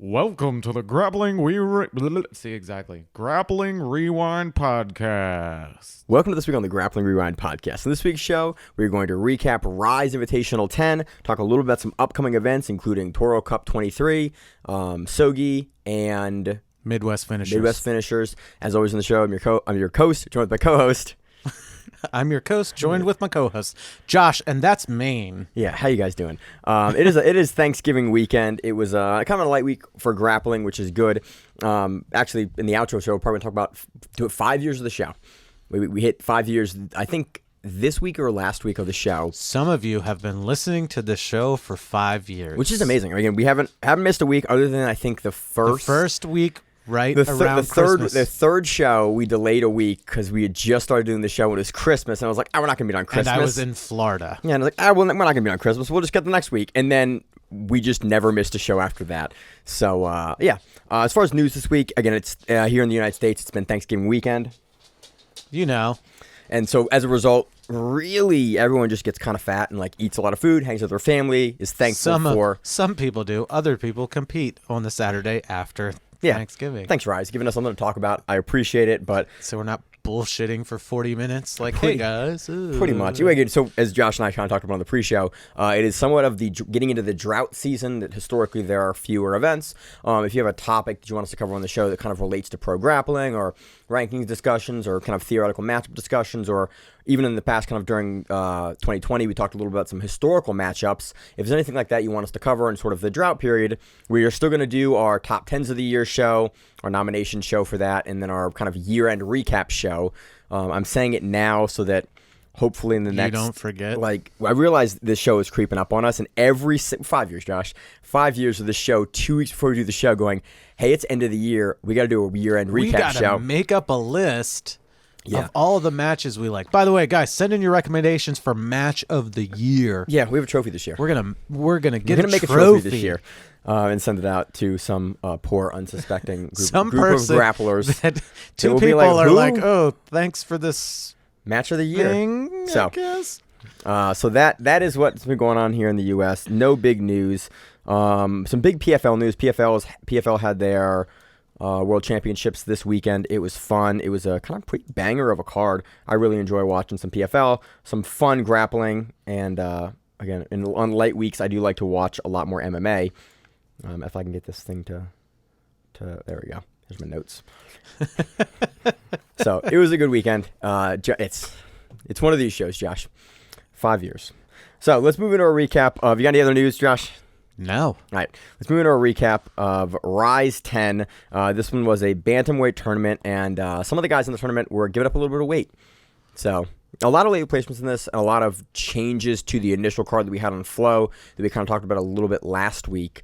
Welcome to the Grappling Grappling Rewind Podcast. Welcome to this week on the Grappling Rewind Podcast. In this week's show, we're going to recap Rise Invitational 10, talk a little about some upcoming events, including Toro Cup 23, Sogi, and Midwest Finishers. As always in the show, I'm your host, joined with my co-host. I'm your host, joined with my co-host, Josh, and that's Maine. Yeah, how you guys doing? It is Thanksgiving weekend. It was kind of a light week for grappling, which is good. Actually, in the outro show, we're probably going to talk about 5 years of the show. We hit 5 years, I think, this week or last week of the show. Some of you have been listening to the show for 5 years. Which is amazing. Again, we haven't missed a week other than, I think, the first week. Around Christmas. The third show, we delayed a week because we had just started doing the show when it was Christmas, and I was like, we're not going to be on Christmas. And I was in Florida. Yeah, and I was like, we're not going to be on Christmas. We'll just get the next week. And then we just never missed a show after that. So, yeah. As far as news this week, again, it's here in the United States, it's been Thanksgiving weekend. You know. And so, as a result, really, everyone just gets kind of fat and, like, eats a lot of food, hangs with their family, is thankful for... Some people do. Other people compete on the Saturday after Thanksgiving. Thanks, Rise. Giving us something to talk about. I appreciate it, but... So we're not bullshitting for 40 minutes? Like, hey, guys. Pretty much. So, as Josh and I kind of talked about on the pre-show, it is somewhat of the getting into the drought season that historically there are fewer events. If you have a topic that you want us to cover on the show that kind of relates to pro grappling or rankings discussions or kind of theoretical matchup discussions, or even in the past kind of during 2020, we talked a little about some historical matchups. If there's anything like that you want us to cover in sort of the drought period, we are still going to do our top 10s of the year show, our nomination show for that, and then our kind of year-end recap show. I'm saying it now so that hopefully in the next... You don't forget. Like, I realize this show is creeping up on us, and every... 5 years, Josh. 5 years of the show, 2 weeks before we do the show, going, hey, it's end of the year. We got to do a year-end recap show. We got to make up a list... of all the matches we like. By the way, guys, send in your recommendations for match of the year. Yeah, we have a trophy this year. We're gonna make a trophy this year, and send it out to some poor, unsuspecting group of grapplers. Two people are like, "Oh, thanks for this match of the year." Thing, so, I guess. So that is what's been going on here in the U.S. No big news. Some big PFL news. PFL had their World Championships this weekend. It was fun. It was a kind of pretty banger of a card. I really enjoy watching some PFL, some fun grappling, and again, on light weeks, I do like to watch a lot more MMA. If I can get this thing to there we go. Here's my notes. So it was a good weekend. It's one of these shows, Josh. 5 years. So let's move into a recap. Have you got any other news, Josh? No. All right, let's move into a recap of Rise 10. This one was a bantamweight tournament, and some of the guys in the tournament were giving up a little bit of weight. So a lot of weight replacements in this, and a lot of changes to the initial card that we had on Flow that we kind of talked about a little bit last week.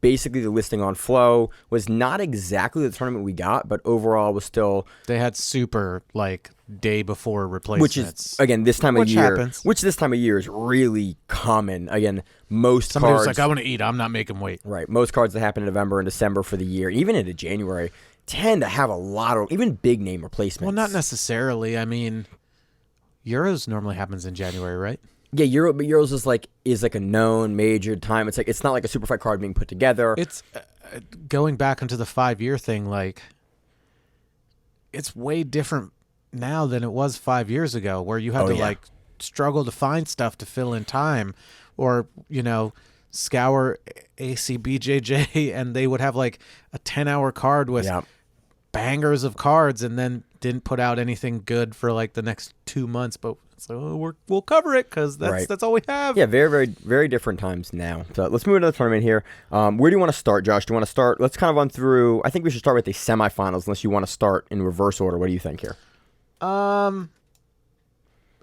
Basically, the listing on Flow was not exactly the tournament we got, but overall was still... They had super, like, day before replacements. Which is, again, this time of year... Happens. Which this time of year is really common. Again, Somebody cards... was like, I want to eat. I'm not making weight. Right. Most cards that happen in November and December for the year, even into January, tend to have a lot of... Even big-name replacements. Well, not necessarily. I mean, Euros normally happens in January, right? Yeah, Euros is like a known major time. It's not like a super fight card being put together. It's going back into the 5 year thing. Like, it's way different now than it was 5 years ago, where you had to like struggle to find stuff to fill in time, or scour ACBJJ, and they would have like a 10-hour card with bangers of cards, and then didn't put out anything good for like the next 2 months, but. So we'll cover it because that's all we have. Yeah, very, very, very different times now. So let's move into the tournament here. Where do you want to start, Josh? Do you want to start? Let's kind of run through. I think we should start with the semifinals, unless you want to start in reverse order. What do you think here?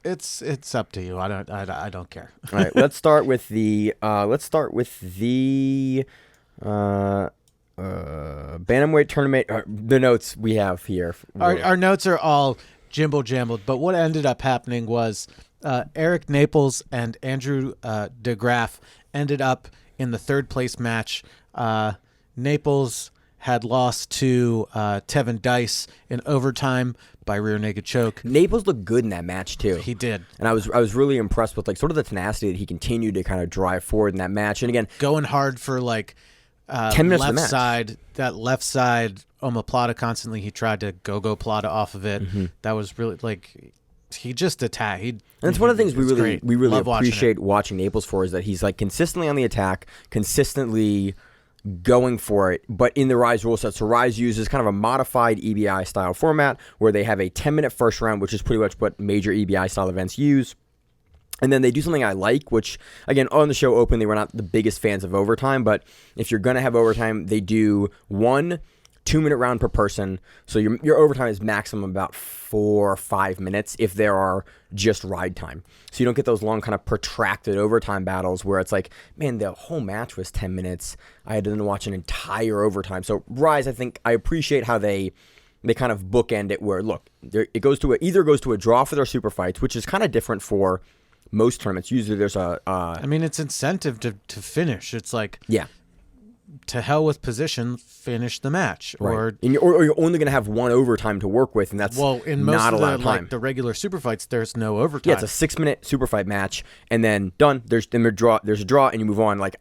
It's up to you. I don't care. All right, let's start with the bantamweight tournament. The notes we have here. Our notes are all jimble jambled, but what ended up happening was Eric Naples and Andrew DeGraff ended up in the third place match. Naples had lost to Tevin Dice in overtime by rear naked choke. Naples looked good in that match too. He did, and I was really impressed with like sort of the tenacity that he continued to kind of drive forward in that match. And again, going hard for like 10 minutes of the match. That left side omoplata constantly. He tried to go plata off of it. That was really like he just attacked. And it's one of the things we really Love appreciate watching Naples for, is that he's like consistently on the attack, consistently going for it. But in the Rise rule set, so Rise uses kind of a modified EBI style format where they have a 10-minute first round, which is pretty much what major EBI style events use. And then they do something I like, which, again, on the show openly, we're not the biggest fans of overtime, but if you're going to have overtime, they do 1 2-minute round per person. So your overtime is maximum about 4 or 5 minutes if there are just ride time. So you don't get those long kind of protracted overtime battles where it's like, man, the whole match was 10 minutes. I had to then watch an entire overtime. So Rise, I think I appreciate how they kind of bookend it where, look, it goes to either goes to a draw for their super fights, which is kind of different for most tournaments. Usually there's I mean, it's incentive to finish. It's like, yeah, to hell with position, finish the match. Right. Or you're only going to have 1 overtime to work with, and that's in most not of a lot of time. Like the regular super fights, there's no overtime. Yeah, it's a 6-minute super fight match, and then done. There's a draw, and you move on. Like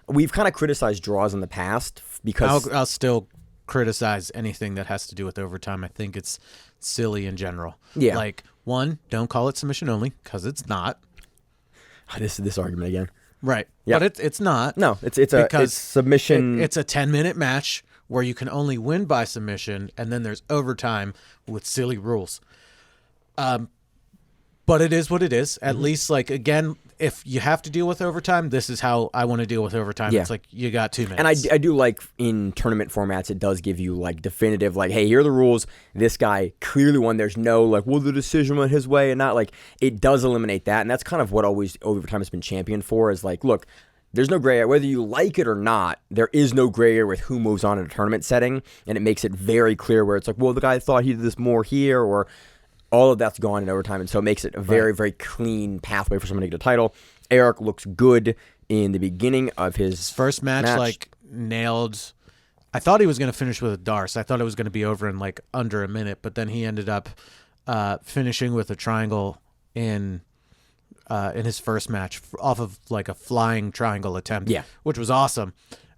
we've kind of criticized draws in the past because I'll still criticize anything that has to do with overtime. I think it's silly in general. Yeah. Like, 1, don't call it submission only, because it's not. This argument again. Right. Yeah. But it's not. No, it's submission. It's a 10-minute match where you can only win by submission, and then there's overtime with silly rules. But it is what it is. At least, like, again, if you have to deal with overtime, this is how I want to deal with overtime. Yeah. It's like, you got 2 minutes. And I do like in tournament formats, it does give you like definitive, like, hey, here are the rules. This guy clearly won. There's no like, well, the decision went his way, and not like, it does eliminate that. And that's kind of what always overtime has been championed for, is like, look, there's no gray area. Whether you like it or not, there is no gray area with who moves on in a tournament setting. And it makes it very clear where it's like, well, the guy thought he did this more here, or all of that's gone in overtime, and so it makes it a very, very clean pathway for someone to get a title. Eric looks good in the beginning of his first match, like, nailed. I thought he was going to finish with a Darce. I thought it was going to be over in, like, under a minute, but then he ended up finishing with a triangle in his first match off of, like, a flying triangle attempt, which was awesome.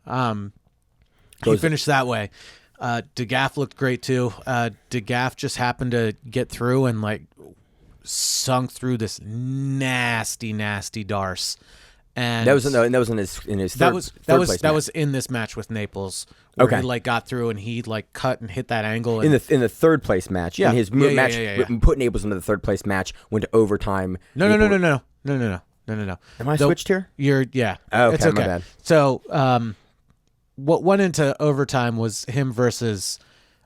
He finished that way. DeGaff looked great too. DeGaff just happened to get through and like sunk through this nasty Darce, and that was in his third place match. That was in this match with Naples. Where he like got through and he like cut and hit that angle in the third place match. Yeah, in his match put Naples into the third place match, went to overtime. No. Am I switched here? Oh, it's okay. My bad. So what went into overtime was him versus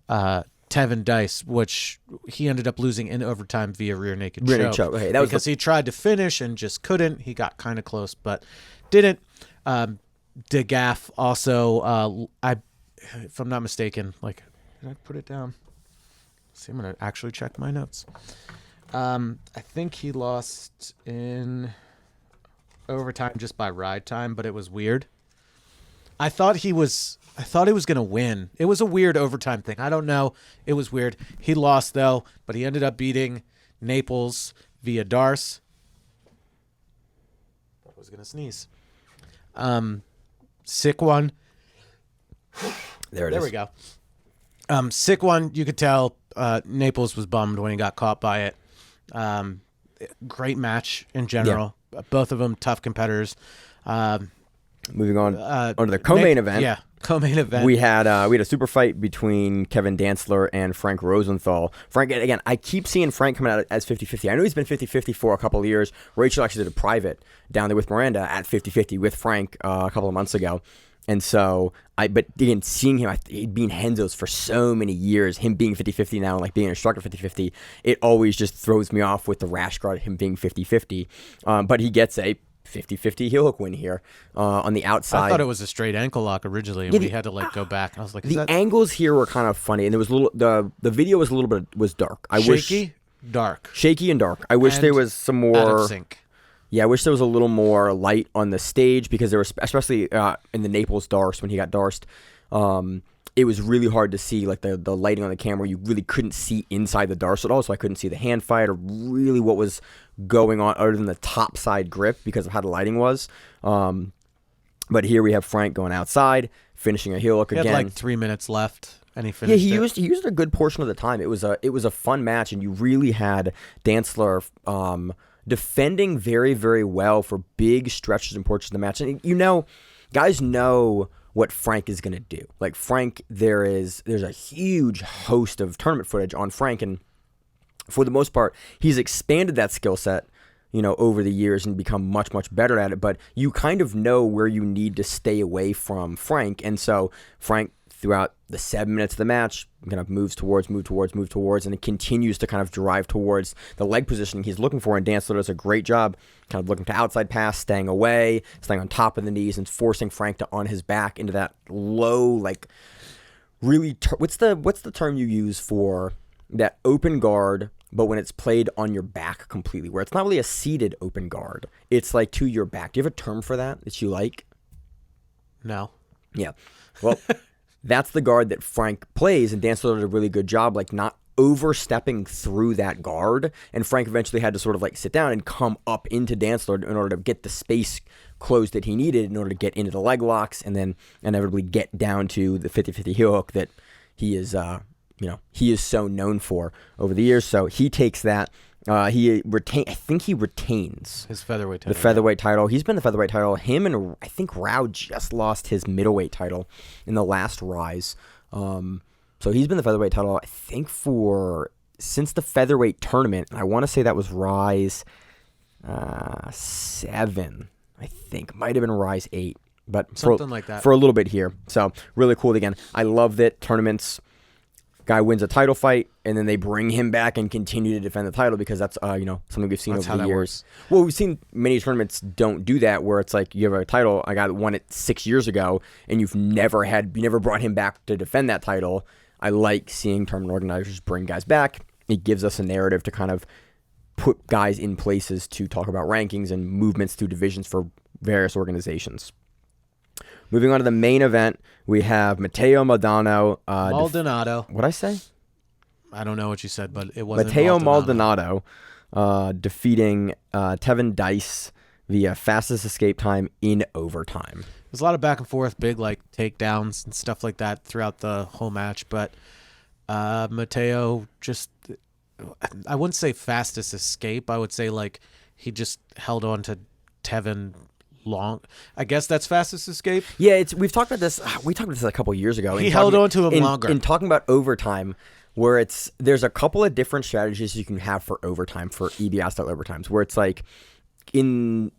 Tevin Dice, which he ended up losing in overtime via rear naked choke. Okay, because he tried to finish and just couldn't. He got kind of close, but didn't. DeGaff also, if I'm not mistaken, like, did I put it down? Let's see, I'm going to actually check my notes. I think he lost in overtime just by ride time, but it was weird. I thought he was going to win. It was a weird overtime thing. I don't know. It was weird. He lost, though, but he ended up beating Naples via Darce. I was going to sneeze. Sick one. There we go. Sick one. You could tell Naples was bummed when he got caught by it. Great match in general. Yeah. Both of them tough competitors. Moving on onto the co-main event. Yeah, co-main event. We had a super fight between Kevin Dantzler and Frank Rosenthal. Frank, again, I keep seeing Frank coming out as 50-50. I know he's been 50-50 for a couple of years. Rachel actually did a private down there with Miranda at 50-50 with Frank a couple of months ago. And so, but again, seeing him, he'd been Henzo's for so many years, him being 50-50 now, like being an instructor 50-50, it always just throws me off with the rash guard, him being 50-50. But he gets a 50-50 heel hook win here on the outside. I thought it was a straight ankle lock originally, and we had to like go back. I was like, angles here were kind of funny, and there was the video was a little bit dark. Shaky and dark. I wish there was some more out of sync. Yeah, I wish there was a little more light on the stage, because there was, especially in the Naples Darce, when he got Darced, it was really hard to see, like the lighting on the camera. You really couldn't see inside the Darce at all, so I couldn't see the hand fight or really what was going on other than the top side grip because of how the lighting was. But here we have Frank going outside, finishing a heel hook He again. had like 3 minutes left, and he finished he used a good portion of the time. It was a fun match, and you really had Dantzler defending very, very well for big stretches and portions of the match. And guys know what Frank is going to do. Like Frank, there's a huge host of tournament footage on Frank, and for the most part, he's expanded that skill set, over the years and become much, much better at it. But you kind of know where you need to stay away from Frank. And so Frank, throughout the 7 minutes of the match, kind of moves towards, and it continues to kind of drive towards the leg positioning he's looking for. And Dantzler does a great job kind of looking to outside pass, staying away, staying on top of the knees, and forcing Frank to on his back into that low, like really, what's the term you use for that open guard, but when it's played on your back completely, where it's not really a seated open guard, it's like to your back. Do you have a term for that you like? No. Yeah. Well, that's the guard that Frank plays, and Dantzler did a really good job, like not overstepping through that guard. And Frank eventually had to sort of like sit down and come up into Dantzler in order to get the space closed that he needed in order to get into the leg locks, and then inevitably get down to the 50-50 heel hook that he is, he is so known for over the years. So he takes that. I think he retains his featherweight title. The featherweight title. He's been the featherweight title. Him and I think Rao just lost his middleweight title in the last Rise. So he's been the featherweight title, I think, since the featherweight tournament. I want to say that was Rise 7. I think might have been Rise 8, but something like that for a little bit here. So really cool. Again, I love that tournaments. Guy wins a title fight, and then they bring him back and continue to defend the title, because that's something we've seen over the years. Works. Well, we've seen many tournaments don't do that, where it's like you have a title. I got won it 6 years ago, and you never brought him back to defend that title. I like seeing tournament organizers bring guys back. It gives us a narrative to kind of put guys in places to talk about rankings and movements through divisions for various organizations. Moving on to the main event, we have Matteo Maldonado. What'd I say? I don't know what you said, but it wasn't Matteo Maldonado defeating Tevin Dice via fastest escape time in overtime. There's a lot of back and forth, big like takedowns and stuff like that throughout the whole match, but Matteo just, I wouldn't say fastest escape. I would say like he just held on to Tevin long. I guess that's fastest escape. Yeah, we've talked about this. We talked about this a couple years ago. He held on to him longer. In talking about overtime, where there's a couple of different strategies you can have for overtime, for EBI style overtimes, where it's like in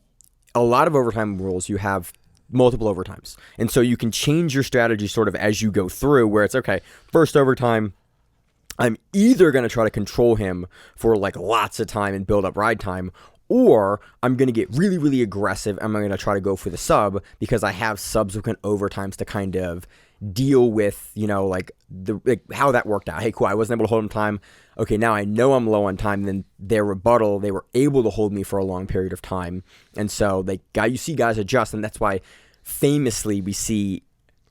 a lot of overtime rules you have multiple overtimes, and so you can change your strategy sort of as you go through, where it's okay, first overtime, I'm either going to try to control him for like lots of time and build up ride time, or I'm going to get really, really aggressive. I'm going to try to go for the sub, because I have subsequent overtimes to kind of deal with, how that worked out. Hey, cool, I wasn't able to hold him time. Okay, now I know I'm low on time. Then their rebuttal, they were able to hold me for a long period of time. And so you see guys adjust, and that's why famously we see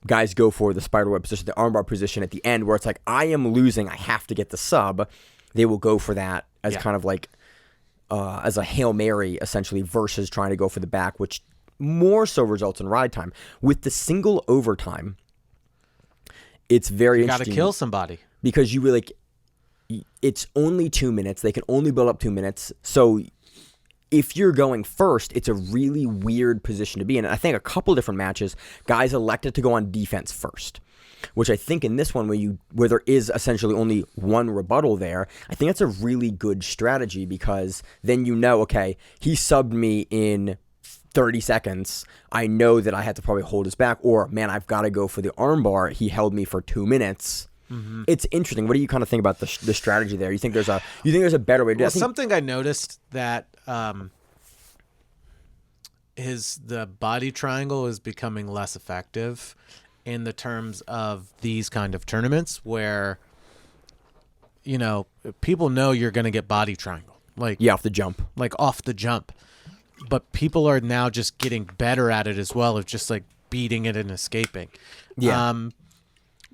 guys go for the spiderweb position, the armbar position at the end, where it's like, I am losing, I have to get the sub. They will go for that as kind of like as a Hail Mary, essentially, versus trying to go for the back, which more so results in ride time. With the single overtime, it's very interesting. You got to kill somebody. Because it's only 2 minutes. They can only build up 2 minutes. So if you're going first, it's a really weird position to be in. And I think a couple different matches, guys elected to go on defense first, which I think in this one, where there is essentially only one rebuttal there, I think that's a really good strategy, because then okay, he subbed me in 30 seconds. I know that I had to probably hold his back, or man, I've got to go for the armbar. He held me for 2 minutes. Mm-hmm. It's interesting. What do you kind of think about the strategy there? You think there's a better way to do it? Something I noticed that the body triangle is becoming less effective in the terms of these kind of tournaments, where people know you're going to get body triangle, off the jump, but people are now just getting better at it as well, of just like beating it and escaping.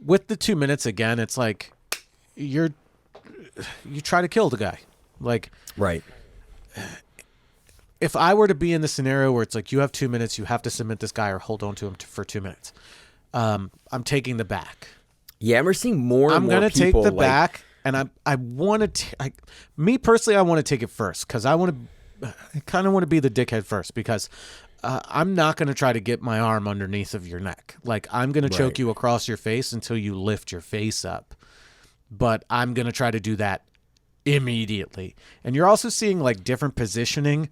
With the 2 minutes, again, it's like you try to kill the guy, right. if I were to be in the scenario where it's like you have 2 minutes, you have to submit this guy or hold on to him for 2 minutes, I'm taking the back. Yeah, and we're seeing more and I'm more gonna people take the back, and I want to. Me personally, I want to take it first because I kind of want to be the dickhead first because I'm not gonna try to get my arm underneath of your neck. Like I'm gonna choke you across your face until you lift your face up, but I'm gonna try to do that immediately. And you're also seeing like different positioning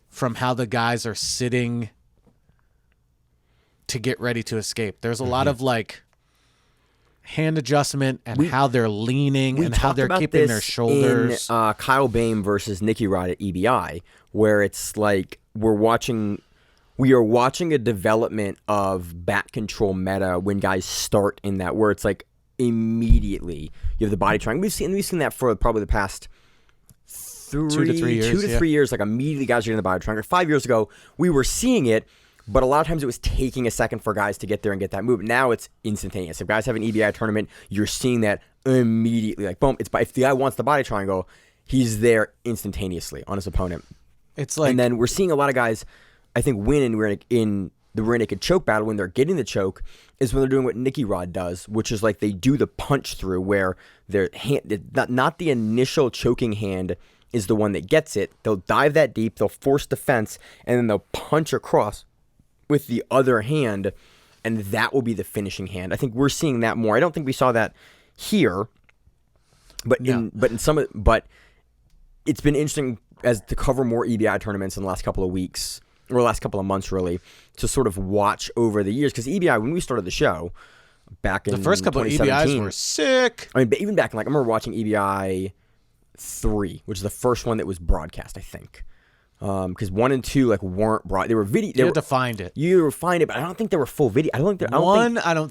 from how the guys are sitting to get ready to escape. There's a lot of like hand adjustment and how they're leaning and how they're keeping their shoulders. In Kyle Bain versus Nicky Rod at EBI, where it's like we are watching a development of back control meta when guys start in that, where it's like immediately you have the body triangle. We've seen that for probably the past 2 to 3 years. Like immediately guys are getting the body triangle. 5 years ago, we were seeing it, but a lot of times it was taking a second for guys to get there and get that move. Now it's instantaneous. If guys have an EBI tournament, you're seeing that immediately. Like, boom, if the guy wants the body triangle, he's there instantaneously on his opponent. It's like, and then we're seeing a lot of guys, I think, win in the rear naked choke battle when they're getting the choke is when they're doing what Nicky Rod does, which is like they do the punch through where their hand, not the initial choking hand is the one that gets it. They'll dive that deep, they'll force defense, and then they'll punch across with the other hand, and that will be the finishing hand. I think we're seeing that more. I don't think we saw that here, but but it's been interesting as to cover more EBI tournaments in the last couple of weeks or last couple of months, really, to sort of watch over the years. Because EBI, when we started the show back in the first couple of EBIs were sick. I mean, even back in, like, I remember watching EBI 3, which is the first one that was broadcast, I think. Because 1 and 2 like weren't brought. They were video. You had to find it. You would find it, but I don't think they were full video. I don't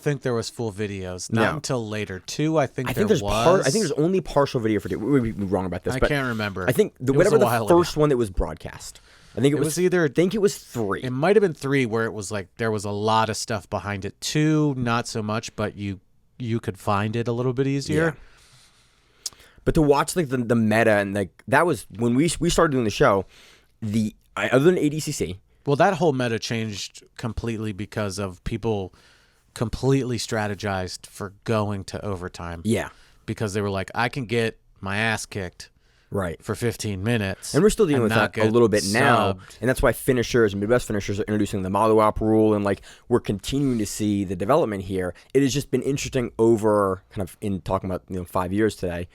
think there was full videos. Not until later. 2, I think there was. I think there's only partial video for 2. We'd be wrong about this. I can't remember. I think whatever the first one that was broadcast. I think it was either. I think it was 3. It might have been 3, where it was like there was a lot of stuff behind it. 2, not so much, but you could find it a little bit easier. Yeah. But to watch like the meta, and like that was when we started doing the show. Other than ADCC, well, that whole meta changed completely because of people completely strategized for going to overtime. Yeah, because they were like, I can get my ass kicked for 15 minutes, and we're still dealing with that a little bit now, subbed. And that's why finishers and Midwest finishers are introducing the Maluap rule, and like we're continuing to see the development here. It has just been interesting over kind of in talking about 5 years today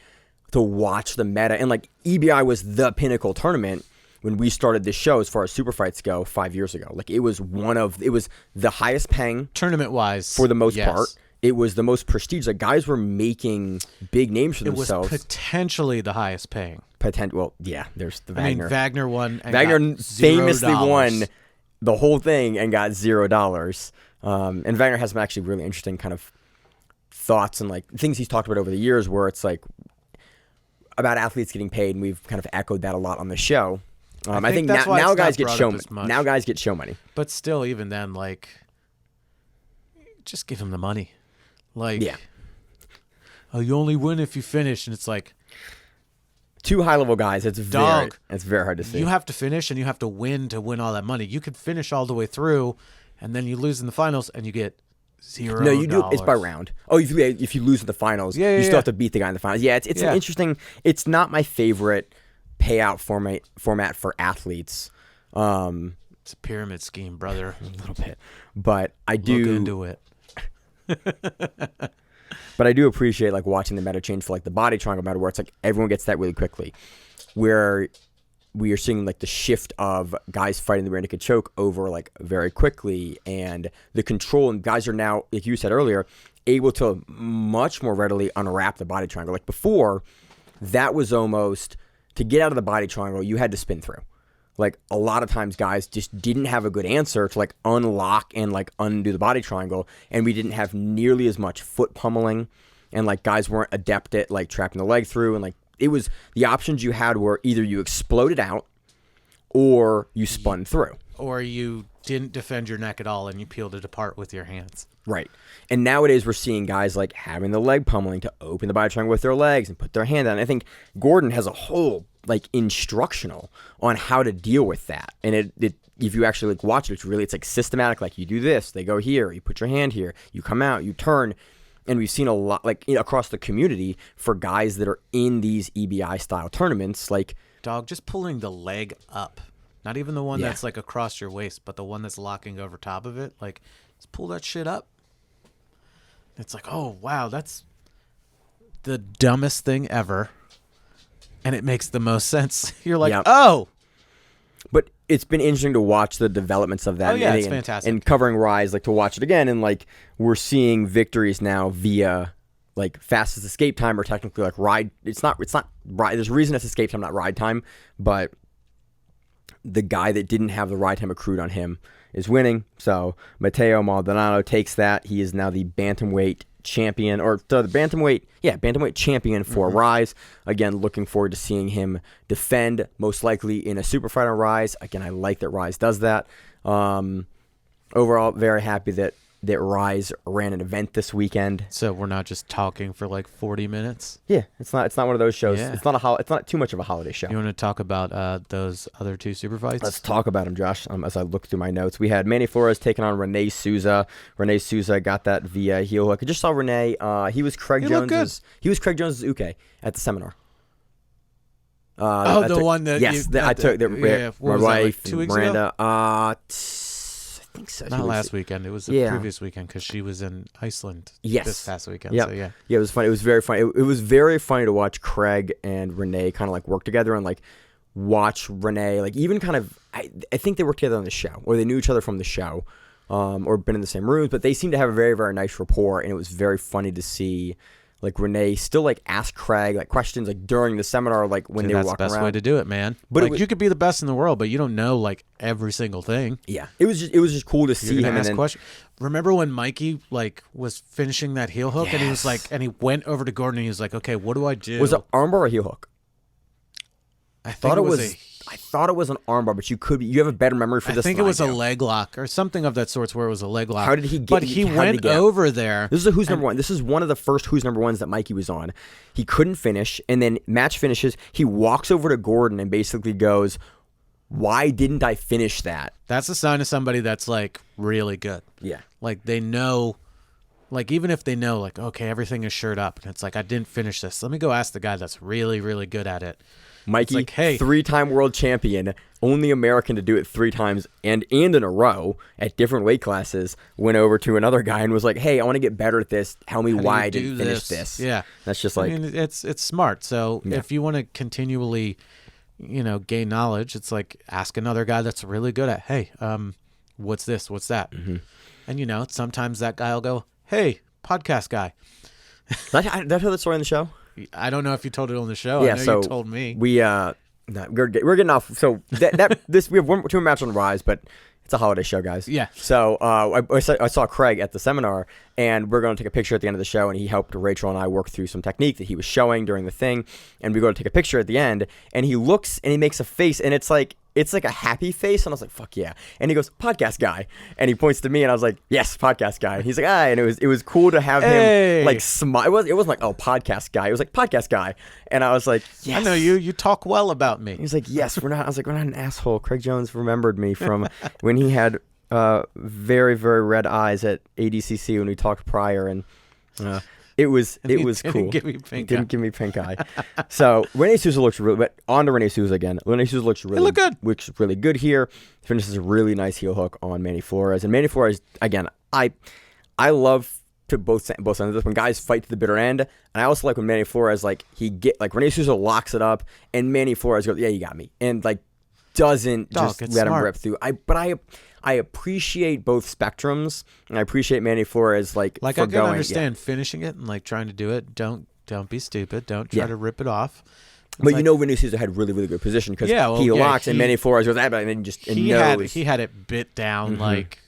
to watch the meta, and like EBI was the pinnacle tournament when we started this show as far as super fights go 5 years ago. Like it was the highest paying tournament wise for the most part. It was the most prestigious. Like guys were making big names for themselves. It was potentially the highest paying. Well, yeah, there's the Wagner. I mean, Wagner won. And Wagner got famously $0. won the whole thing and got $0. And Wagner has some actually really interesting kind of thoughts and like things he's talked about over the years where it's like about athletes getting paid, and we've kind of echoed that a lot on the show. I think now guys get show money. Now guys get show money. But still, even then, like, just give him the money. Like, oh, you only win if you finish, and it's like 2 high level guys. It's very hard to see. You have to finish, and you have to win all that money. You could finish all the way through, and then you lose in the finals, and you get $0. No, you do. It's by round. Oh, if you lose in the finals, you still have to beat the guy in the finals. Yeah, it's an interesting. It's not my favorite payout format for athletes. It's a pyramid scheme, brother. A little bit, but I do look into it. But I do appreciate like watching the meta change for like the body triangle meta, where it's like everyone gets that really quickly. Where we are seeing like the shift of guys fighting the rear naked choke over like very quickly, and the control, and guys are now, like you said earlier, able to much more readily unwrap the body triangle. Like before, that was almost, to get out of the body triangle, you had to spin through. Like a lot of times guys just didn't have a good answer to like unlock and like undo the body triangle, and we didn't have nearly as much foot pummeling, and like guys weren't adept at like trapping the leg through, and like it was, the options you had were either you exploded out or you spun through. Or you didn't defend your neck at all and you peeled it apart with your hands. Right. And nowadays we're seeing guys like having the leg pummeling to open the body triangle with their legs and put their hand on. I think Gordon has a whole like instructional on how to deal with that. And it if you actually like watch it, it's like systematic. Like you do this, they go here, you put your hand here, you come out, you turn. And we've seen a lot like across the community for guys that are in these EBI style tournaments, like dog just pulling the leg up. Not even the one that's like across your waist, but the one that's locking over top of it. Like, just pull that shit up. It's like, oh, wow, that's the dumbest thing ever. And it makes the most sense. You're like, oh. But it's been interesting to watch the developments of that. Oh, yeah, it's fantastic. And covering Rise, like to watch it again. And like we're seeing victories now via like fastest escape time or technically like ride. It's not ride. There's a reason it's escape time, not ride time. But the guy that didn't have the ride time accrued on him is winning. So Matteo Maldonado takes that. He is now the bantamweight champion, or the bantamweight champion for Rise. Again, looking forward to seeing him defend, most likely in a super fight on Rise. Again, I like that Rise does that. Overall, very happy that Rise ran an event this weekend. So we're not just talking for like 40 minutes. Yeah, it's not one of those shows. Yeah. It's not too much of a holiday show. You want to talk about those other two super fights? Let's talk about them, Josh. As I look through my notes, we had Manny Flores taking on Rene Souza. Rene Souza got that via heel hook. I just saw Rene. He was Craig Jones's uke at the seminar. The one that I took. My wife, like 2 weeks Miranda. ago? I think so. Not last weekend. It was the previous weekend because she was in Iceland this past weekend. Yeah. So, yeah, it was fun. It was very funny. It was very funny to watch Craig and Renee kind of like work together and like watch Renee like even kind of. I think they worked together on the show or they knew each other from the show, or been in the same rooms. But they seemed to have a very very nice rapport, and it was very funny to see. Like Renee still like ask Craig like questions like during the seminar like when they were walking around. That's the best way to do it, man. But like, you could be the best in the world, but you don't know like every single thing. Yeah, it was just cool to see him. And then, remember when Mikey like was finishing that heel hook and he was like, and he went over to Gordon and he was like, okay, what do I do? Was it armbar or heel hook? I thought it was. I thought it was an armbar, but you have a better memory for this. I think it was a leg lock or something of that sort where it was a leg lock. How did he get? But he went over there. This is a Who's Number One. This is one of the first Who's Number Ones that Mikey was on. He couldn't finish, and then match finishes. He walks over to Gordon and basically goes, "Why didn't I finish that?" That's a sign of somebody that's like really good. Yeah, like they know. Like, even if they know, like, okay, everything is shirt up, and it's like, I didn't finish this. Let me go ask the guy that's really, really good at it. Mikey, like, hey, 3-time world champion, only American to do it 3 times and in a row at different weight classes, went over to another guy and was like, hey, I want to get better at this. Tell me why I didn't finish this. Yeah. That's just like... I mean, it's smart. So if you want to continually, gain knowledge, it's like, ask another guy that's really good at, hey, what's this? What's that? Mm-hmm. And, sometimes that guy will go, hey, podcast guy. Did I tell that story on the show? I don't know if you told it on the show. Yeah, I know so you told me. We're getting off. So we have 2 matches on Rise, but it's a holiday show, guys. Yeah. So I saw Craig at the seminar, and we're going to take a picture at the end of the show, and he helped Rachel and I work through some technique that he was showing during the thing, and we go to take a picture at the end, and he looks and he makes a face, and it's like a happy face, and I was like, fuck yeah. And he goes, podcast guy. And he points to me, and I was like, yes, podcast guy. And he's like, and it was cool to have him like smile. It wasn't like, oh, podcast guy. It was like, podcast guy. And I was like, yes. I know you talk well about me. He's like, yes, we're not. I was like, we're not an asshole. Craig Jones remembered me from when he had very, very red eyes at ADCC when we talked prior, and it was cool. Didn't give me pink eye. So Rene Souza looks really. But on to Rene Souza again. Rene Souza looks really good. Looks really good here. Finishes a really nice heel hook on Manny Flores. And Manny Flores again. I love to both sides of this when guys fight to the bitter end. And I also like when Manny Flores Rene Souza locks it up and Manny Flores goes, yeah, you got me, and like doesn't just let him rip through. I appreciate both spectrums, and I appreciate Manny Flores I can understand finishing it and like trying to do it. Don't be stupid. Don't try to rip it off. But Rene Souza had really really good position because he locks and Manny Flores goes and then just he had it bit down like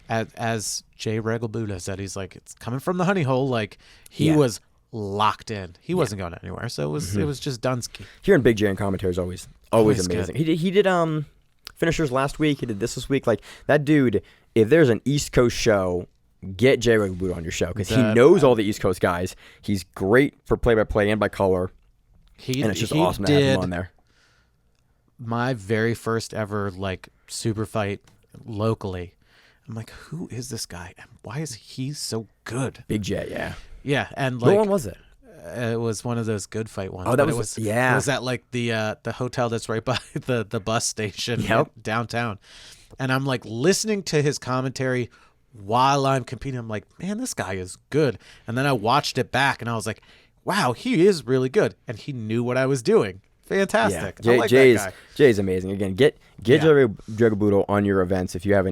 as Jay Regal Buddha said. He's like, it's coming from the honey hole. Like he was locked in. He wasn't going anywhere. So it was just Dunsky. Hearing Big J in commentary is always amazing. He did finishers last week. He did this week. Like that dude, if there's an East Coast show, get Jay Regal on your show because he knows all the East Coast guys. He's great for play-by-play and by color. And it's just awesome to have him on there. my very first ever like super fight locally. I'm like, who is this guy and why is he so good? Big J, yeah. Yeah, and like, What one was it? It was one of those good fight ones. Oh, that but was it yeah. It was at like the hotel that's right by the bus station downtown, and I'm like listening to his commentary while I'm competing. I'm like, man, this guy is good. And then I watched it back, and I was like, wow, he is really good, and he knew what I was doing. Fantastic. Yeah. I like that guy. Jay's amazing. Again, get Jerry Dragabudo on your events if you have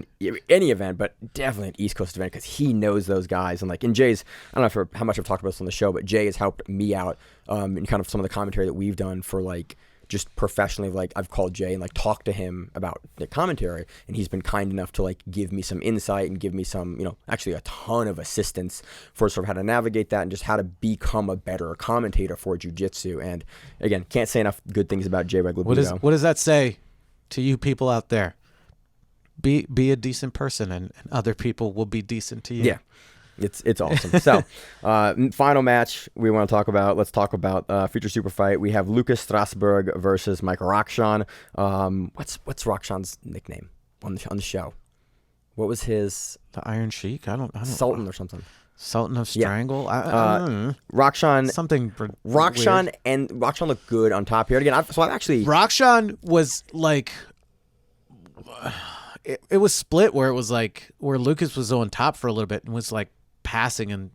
any event, but definitely an East Coast event because he knows those guys. And like in Jay's, I don't know how much I've talked about this on the show, but Jay has helped me out in kind of some of the commentary that we've done for like just professionally. Like I've called Jay and like talked to him about the commentary, and he's been kind enough to like give me some insight and give me some, actually a ton of assistance for sort of how to navigate that and just how to become a better commentator for jiu-jitsu. And again, can't say enough good things about Jay Reglabudo. What does that say to you people out there? Be a decent person, and other people will be decent to you. Yeah. It's awesome. So, final match we want to talk about. Let's talk about future super fight. We have Lucas Strasberg versus Mike Rakhshan. What's Rakhshan's nickname on the show? What was his? The Iron Sheik? I don't Sultan or something. Sultan of Strangle. I don't know. Rakhshan. Something. Rakhshan weird. and Rakhshan look good on top here. Again, I've actually. Rakhshan was like. It was split where it was like where Lucas was on top for a little bit and was like passing and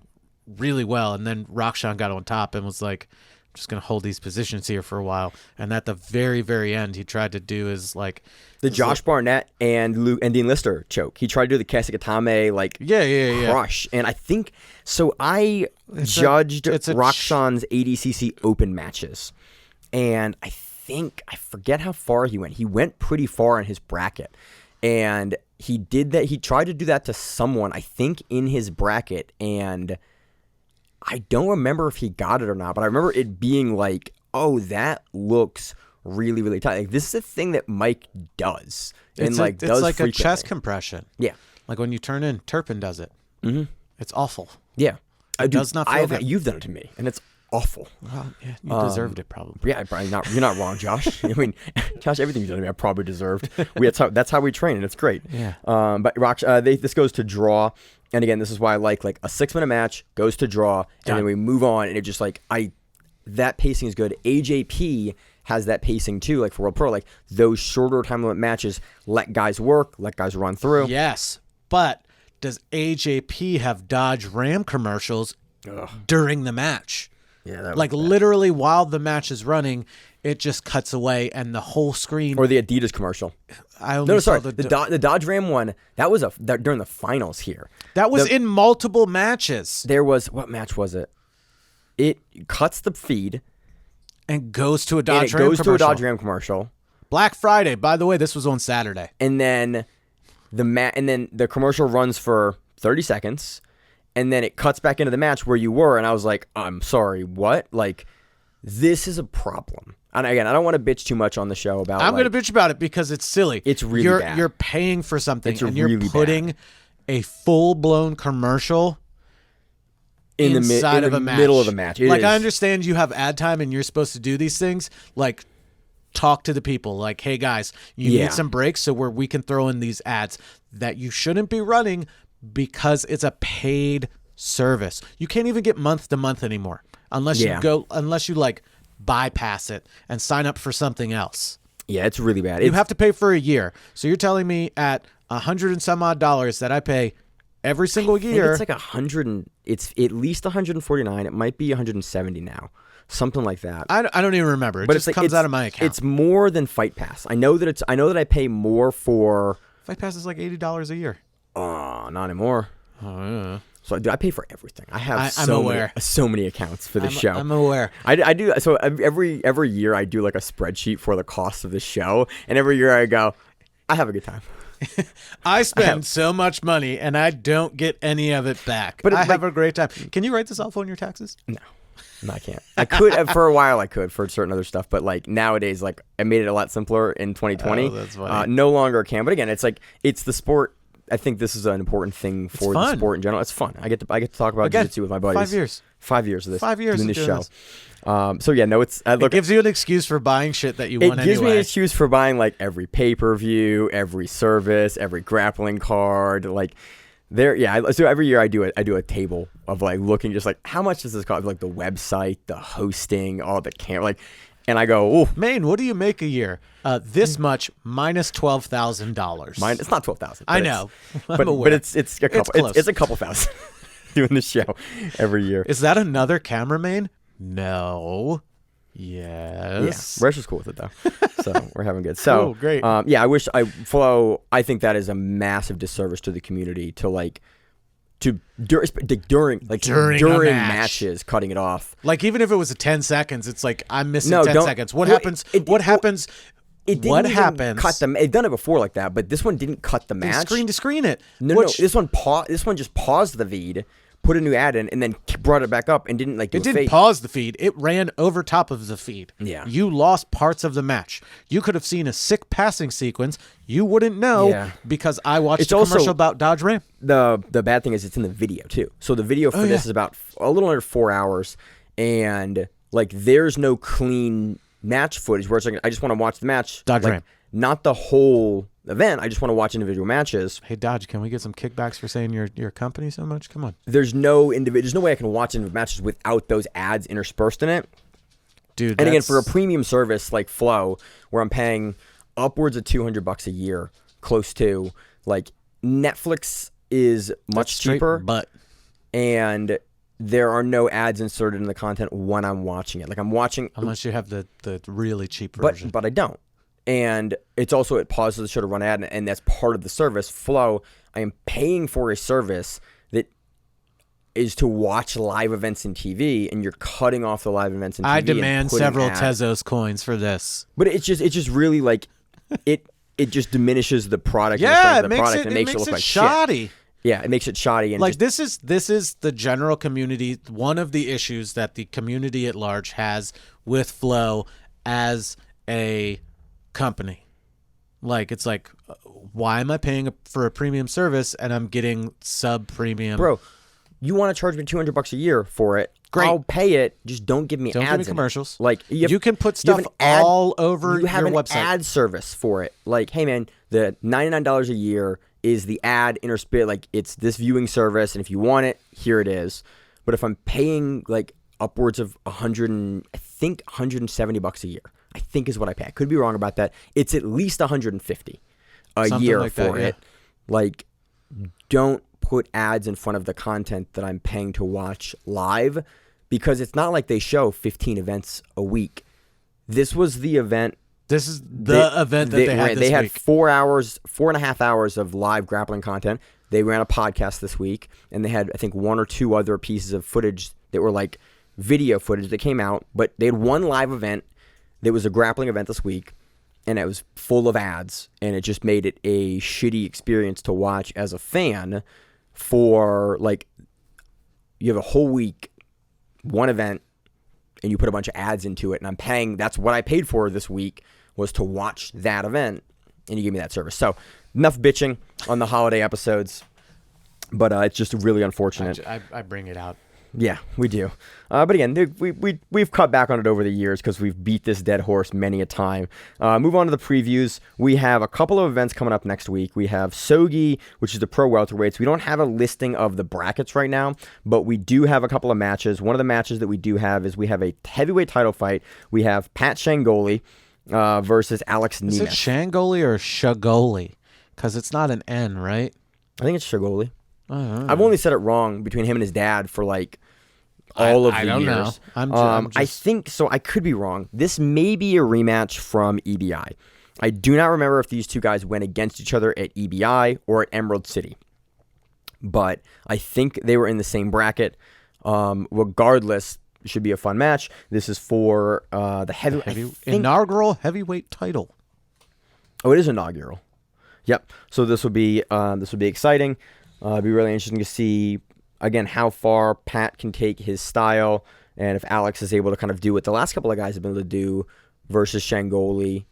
really well, and then Rakhshan got on top and was like, I'm just gonna hold these positions here for a while. And at the very, very end, he tried to do his like the Josh Barnett and Dean Lister choke. He tried to do the Kesikatame crush, and I think so. I judged Rakhshan's ADCC Open matches, and I forget how far he went. He went pretty far in his bracket, and he did that. He tried to do that to someone, I think, in his bracket, and I don't remember if he got it or not, but I remember it being like, oh, that looks really, really tight. Like, this is a thing that Mike does. It's like a chest compression. Yeah. Like when you turn in, Turpin does it. Mm-hmm. It's awful. Yeah. It does not feel good. You've done it to me, and it's awful. Well, yeah, you deserved it probably. Yeah, you're not wrong, Josh. I mean, Josh, everything you've done to me, I probably deserved. That's how we train, and it's great. Yeah. But this goes to draw, and again, this is why I like a 6-minute match goes to draw, and then we move on, and it just that pacing is good. AJP has that pacing too, like for World Pro, like those shorter time limit matches, let guys work, let guys run through. Yes, but does AJP have Dodge Ram commercials during the match? Yeah, literally while the match is running, it just cuts away and the whole screen. Or the Adidas commercial. The Dodge Ram one. That was during the finals here. That was in multiple matches. There was, what match was it? It cuts the feed and goes to a Dodge Ram commercial. Black Friday. By the way, this was on Saturday. And then the commercial runs for 30 seconds. And then it cuts back into the match where you were, and I was like, I'm sorry, what? Like, this is a problem. And again, I don't want to bitch too much on the show about I'm going to bitch about it because it's silly. It's really bad. You're paying for something, and you're really putting a full-blown commercial inside of a match. Middle of the match. I understand you have ad time, and you're supposed to do these things, like talk to the people, like, hey, guys, you need some breaks so we can throw in these ads that you shouldn't be running because it's a paid service. You can't even get month to month anymore unless you bypass it and sign up for something else. Yeah, it's really bad. You have to pay for a year. So you're telling me at $100 and some odd that I pay every single year. It's like it's at least 149. It might be 170 now. Something like that. I don't even remember. It just comes out of my account. It's more than Fight Pass. I know that I pay more for Fight Pass is like $80 a year. Oh, not anymore. Oh, yeah. So I pay for everything. I have so many accounts for this show. I'm aware. I do. So every year I do like a spreadsheet for the cost of the show, and every year I go, I have a good time. I spend so much money and I don't get any of it back. But I have a great time. Can you write this off on your taxes? No, I can't. I could for a while. I could for certain other stuff, but like nowadays, like I made it a lot simpler in 2020. Oh, that's funny. No longer can. But again, it's the sport. I think this is an important thing for the fun. sport in general. It's fun. I get to talk about Again, jiu-jitsu with my buddies. 5 years. 5 years of this. 5 years doing of this doing show. this. So yeah, no, it's It gives you an excuse for buying shit that you want anyway. It gives me an excuse for buying like every pay-per-view, every service, every grappling card. Like so every year I do a table of like looking just like how much does this cost? Like the website, the hosting, all the camera, like, and I go, oh, Maine, what do you make a year? This much minus $12,000. It's not 12,000. I know, but it's a couple. close. It's a couple thousand doing this show every year. Is that another camera, Maine? No. Yes. Yeah, Russia's cool with it though, so we're having good. So cool, great. Yeah, Flo. I think that is a massive disservice to the community to like during matches cutting it off. Like even if it was a 10 seconds, it's like I'm missing No, 10 seconds. What happens? What happens? It didn't what even happens? cut them. They've done it before like that, but this one didn't cut the match. Screen to screen it. No. This one just paused the feed, put a new ad in, and then brought it back up and didn't like. It didn't pause the feed. It ran over top of the feed. Yeah. You lost parts of the match. You could have seen a sick passing sequence. You wouldn't know because I watched a commercial about Dodge Ram. The bad thing is it's in the video too. So the video for this is about a little under 4 hours, and like there's no clean match footage where it's like I just want to watch the match. Dodge Ram. Not the whole event. I just want to watch individual matches. Hey Dodge, can we get some kickbacks for saying your company so much? Come on. There's no way I can watch individual matches without those ads interspersed in it. Dude, and again, for a premium service like Flow, where I'm paying upwards of $200 a year, close to, like, Netflix is much cheaper, but and there are no ads inserted in the content when I'm watching it. Like I'm watching, unless you have the really cheap version. But I don't. And it pauses the show to run ad, and that's part of the service. Flow, I am paying for a service that is to watch live events in TV, and you're cutting off the live events in TV. I demand several Tezos coins for this. But it's just really like it just diminishes the product. Yeah, and the product and makes it look like shoddy. Shit. Yeah, it makes it shoddy. And like this is the general community. One of the issues that the community at large has with Flow as a company. Like it's like, why am I paying for a premium service and I'm getting sub premium? Bro, you want to charge me $200 a year for it? Great. I'll pay it. Just don't give me ads. Don't give me commercials. Like you can put stuff all over your website. You have an ad service for it. Like, hey man, the $99 a year is the ad interspit. Like it's this viewing service, and if you want it, here it is. But if I'm paying like upwards of $170 a year, I think is what I pay. I could be wrong about that. It's at least $150 a Something year like for that, it. Like, don't put ads in front of the content that I'm paying to watch live, because it's not like they show 15 events a week. This was the event. This is the event that they had this week. They had 4.5 hours of live grappling content. They ran a podcast this week, and they had, I think, 1 or 2 other pieces of footage that were like video footage that came out. But they had one live event that was a grappling event this week, and it was full of ads, and it just made it a shitty experience to watch as a fan. For like, you have a whole week, one event, and you put a bunch of ads into it, and I'm paying. That's what I paid for this week, was to watch that event, and you give me that service. So enough bitching on the holiday episodes, but it's just really unfortunate. I bring it out. Yeah, we do. But again, we've cut back on it over the years because we've beat this dead horse many a time. Move on to the previews. We have a couple of events coming up next week. We have Sogi, which is the pro welterweights. We don't have a listing of the brackets right now, but we do have a couple of matches. One of the matches that we do have is we have a heavyweight title fight. We have Pat Shangoli versus Alex Nemeth. Is it Shangoli or Shagoli? Because it's not an N, right? I think it's Shagoli. I've only said it wrong between him and his dad for like all of the years. I don't know. I'm just... I think so. I could be wrong. This may be a rematch from EBI. I do not remember if these two guys went against each other at EBI or at Emerald City, but I think they were in the same bracket. Regardless, it should be a fun match. This is for the inaugural heavyweight title. Oh, it is inaugural. Yep. So this would be exciting. It'd be really interesting to see, again, how far Pat can take his style, and if Alex is able to kind of do what the last couple of guys have been able to do versus Shangoli,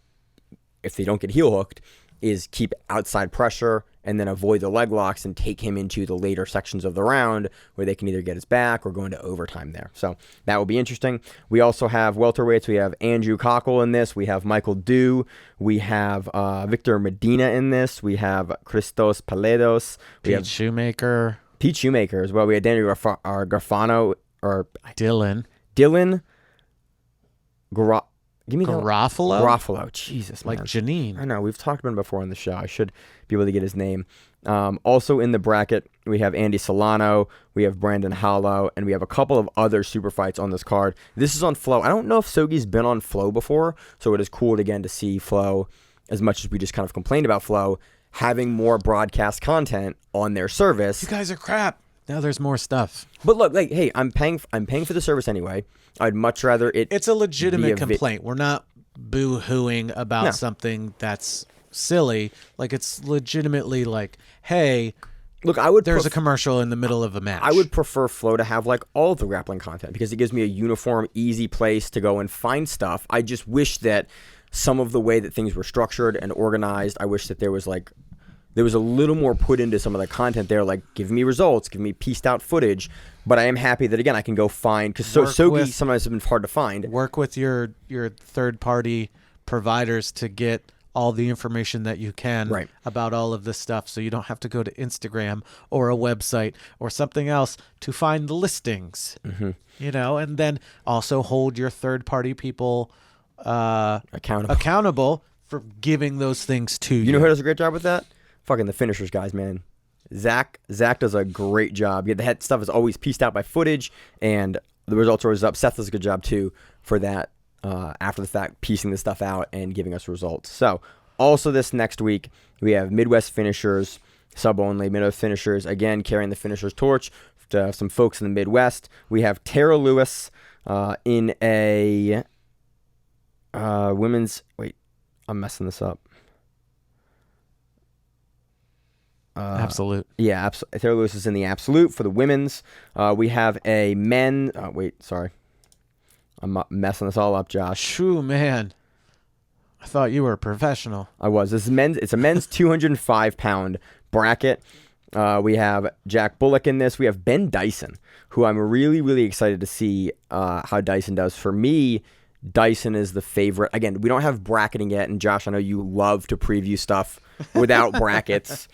if they don't get heel hooked, is keep outside pressure and then avoid the leg locks and take him into the later sections of the round where they can either get his back or go into overtime there. So that will be interesting. We also have welterweights. We have Andrew Cockle in this. We have Michael Dew. We have Victor Medina in this. We have Christos Paledos. We have Pete Shoemaker as well. We had Danny Garfano or Dylan. Give me Garofalo? Garofalo. Jesus, man. Like Janine. I know. We've talked about him before on the show. I should be able to get his name. Also in the bracket, we have Andy Solano, we have Brandon Hollow, and we have a couple of other super fights on this card. This is on Flow. I don't know if Sogi's been on Flow before, so it is cool again to see Flow, as much as we just kind of complained about Flow, having more broadcast content on their service. You guys are crap. Now there's more stuff. But look, like, hey, I'm paying for the service anyway. I'd much rather it. It's a legitimate complaint. We're not boo-hooing about something that's silly. Like, it's legitimately like, hey, look, there's a commercial in the middle of a match. I would prefer Flow to have like all the grappling content because it gives me a uniform, easy place to go and find stuff. I just wish that some of the way that things were structured and organized, I wish that there was a little more put into some of the content there, like give me results, give me pieced out footage. But I am happy that, again, I can go find, because Sogi sometimes has been hard to find. Work with your third-party providers to get all the information that you can about all of this stuff, so you don't have to go to Instagram or a website or something else to find the listings. You know, and then also hold your third-party people accountable for giving those things to you. You know who does a great job with that? Fucking the finishers guys, man. Zach does a great job. Yeah, the head stuff is always pieced out by footage, and the results are always up. Seth does a good job too for that after the fact, piecing the stuff out and giving us results. So also this next week we have Midwest finishers, sub only Midwest finishers, again carrying the finishers torch to some folks in the Midwest. We have Tara Lewis in a women's. Wait, I'm messing this up. Absolute. Yeah, Tara Lewis is in the absolute for the women's. We have a men. Wait, sorry. I'm messing this all up, Josh. Shoo, man. I thought you were a professional. I was. This is men's. It's a men's 205-pound bracket. We have Jack Bullock in this. We have Ben Dyson, who I'm really, really excited to see how Dyson does. For me, Dyson is the favorite. Again, we don't have bracketing yet, and Josh, I know you love to preview stuff without brackets.